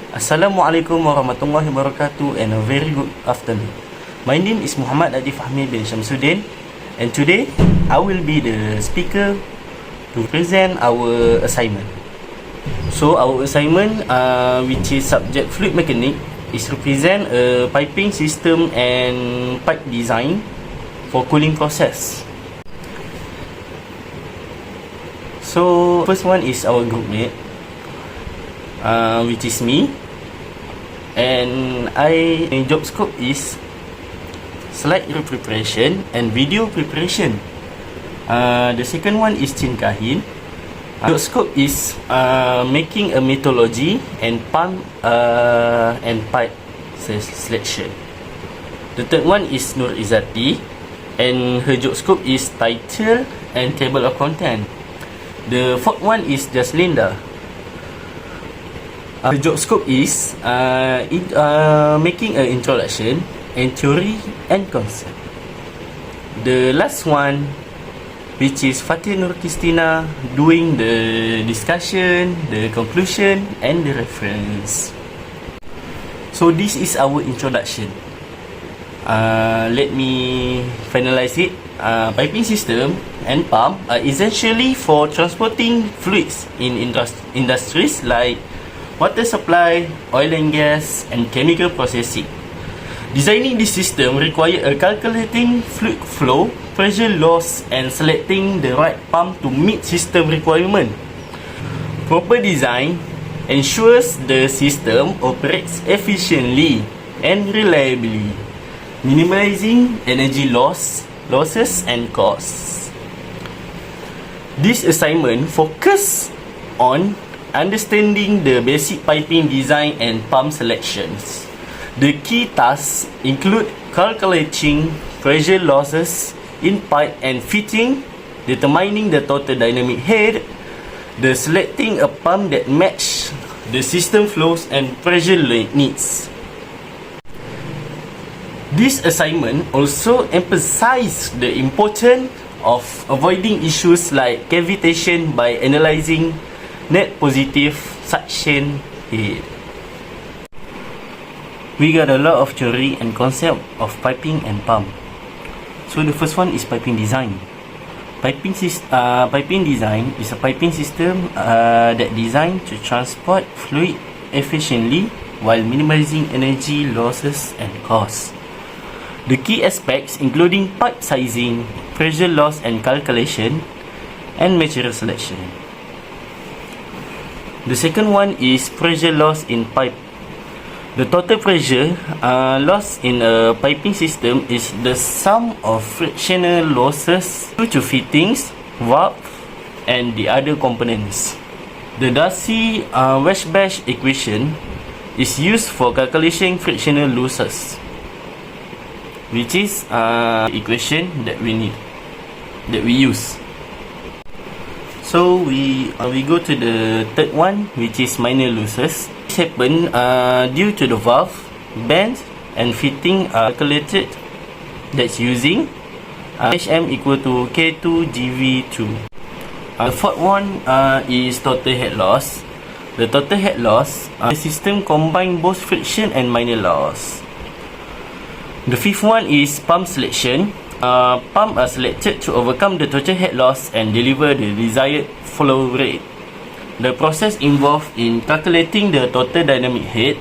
Assalamualaikum warahmatullahi wabarakatuh and a very good afternoon. My name is Muhammad Adi Fahmi bin Shamsuddin, and today I will be the speaker to present our assignment. So our assignment, which is subject fluid mechanic, is represent a piping system and pipe design for cooling process. So first one is our group mate, which is me, and my job scope is slide reel preparation and video preparation. The second one is Chin Kahin. Job scope is making a methodology and pump and pipe selection. The third one is Nur Izzati, and her job scope is title and table of content. The fourth one is Jaslinda. The job scope is making an introduction and theory and concept. The last one, which is Fatih Nur Kristina, doing the discussion, the conclusion and the reference. So this is our introduction. Let me finalize it. Piping system and pump are essentially for transporting fluids in industries like water supply, oil and gas, and chemical processing. Designing this system requires calculating fluid flow, pressure loss, and selecting the right pump to meet system requirement. Proper design ensures the system operates efficiently and reliably, minimizing energy losses and costs. This assignment focuses on understanding the basic piping design and pump selections. The key tasks include calculating pressure losses in pipe and fitting, determining the total dynamic head, the selecting a pump that match the system flows and pressure needs. This assignment also emphasizes the importance of avoiding issues like cavitation by analyzing net positive suction head. We got a lot of theory and concept of piping and pump. So the first one is piping design. Piping design is a piping system that designed to transport fluid efficiently while minimizing energy losses and costs. The key aspects including pipe sizing, pressure loss and calculation, and material selection. The second one is pressure loss in pipe. The total pressure loss in a piping system is the sum of frictional losses due to fittings, valve, and the other components. The Darcy-Weisbach equation is used for calculating frictional losses, which is equation that we use. So we go to the third one, which is minor losses. This happen due to the valve, bends, and fitting calculated that's using HM equal to K2 GV2. The fourth one is total head loss. The total head loss, the system combine both friction and minor loss. The fifth one is pump selection. Pump are selected to overcome the total head loss and deliver the desired flow rate. The process involved in calculating the total dynamic head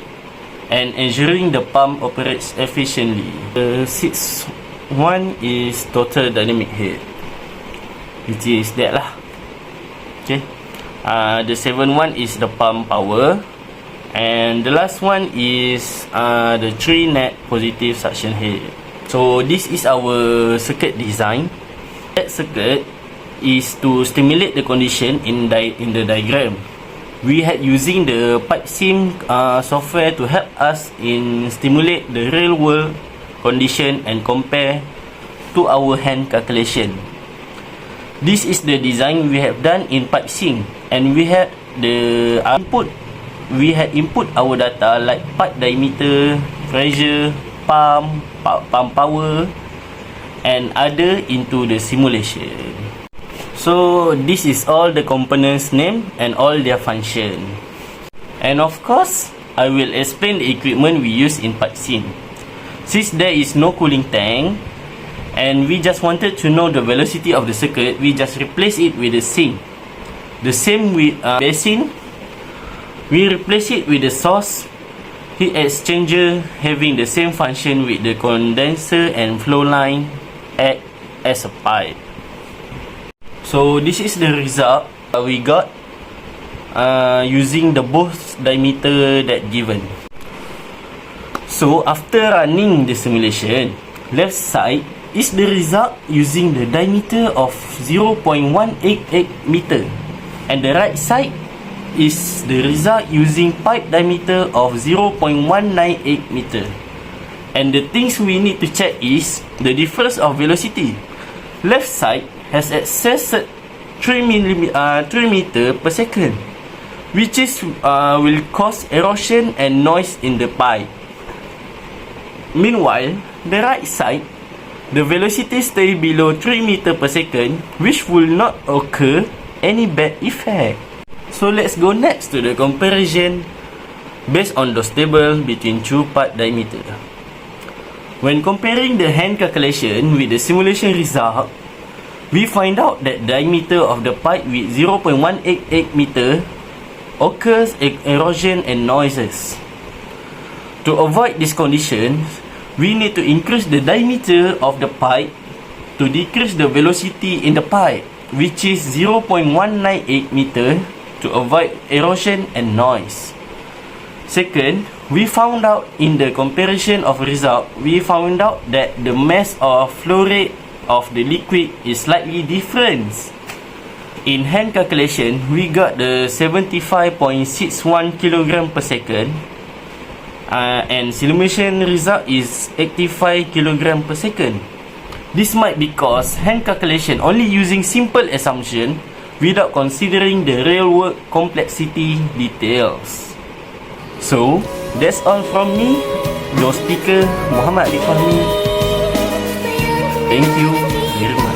and ensuring the pump operates efficiently. The sixth one is total dynamic head, which is that lah. Okay. The seventh one is the pump power. And the last one is the 3 net positive suction head. So this is our circuit design. That circuit is to stimulate the condition in the diagram. We had using the pipe sim software to help us in stimulate the real world condition and compare to our hand calculation. This is the design we have done in pipe sim, and we had the input. We had input our data like pipe diameter, pressure, pump power, and other into the simulation. So this is all the components name and all their function. And of course, I will explain the equipment we use in pipe scene. Since there is no cooling tank, and we just wanted to know the velocity of the circuit, we just replace it with the sink. The same with basin, we replace it with the source heat exchanger having the same function with the condenser and flow line act as a pipe. So this is the result we got using the both diameter that given. So after running the simulation, left side is the result using the diameter of 0.188 meter, and the right side is the result using pipe diameter of 0.198 meter. And the things we need to check is the difference of velocity. Left side has excess 3 meter per second, which is will cause erosion and noise in the pipe. Meanwhile, the right side, the velocity stay below 3 meter per second, which will not occur any bad effect. So let's go next to the comparison based on those tables between two pipe diameter. When comparing the hand calculation with the simulation result, we find out that diameter of the pipe with 0.188 meter occurs erosion and noises. To avoid this condition, we need to increase the diameter of the pipe to decrease the velocity in the pipe, which is 0.198 meter, to avoid erosion and noise. Second, we found out in the comparison of result, we found out that the mass or flow rate of the liquid is slightly different. In hand calculation, we got the 75.61 kg per second, and simulation result is 85 kg per second. This might be because hand calculation only using simple assumption without considering the real world complexity details. So, that's all from me, your speaker Muhammad Arif Fahmi. Thank you very much.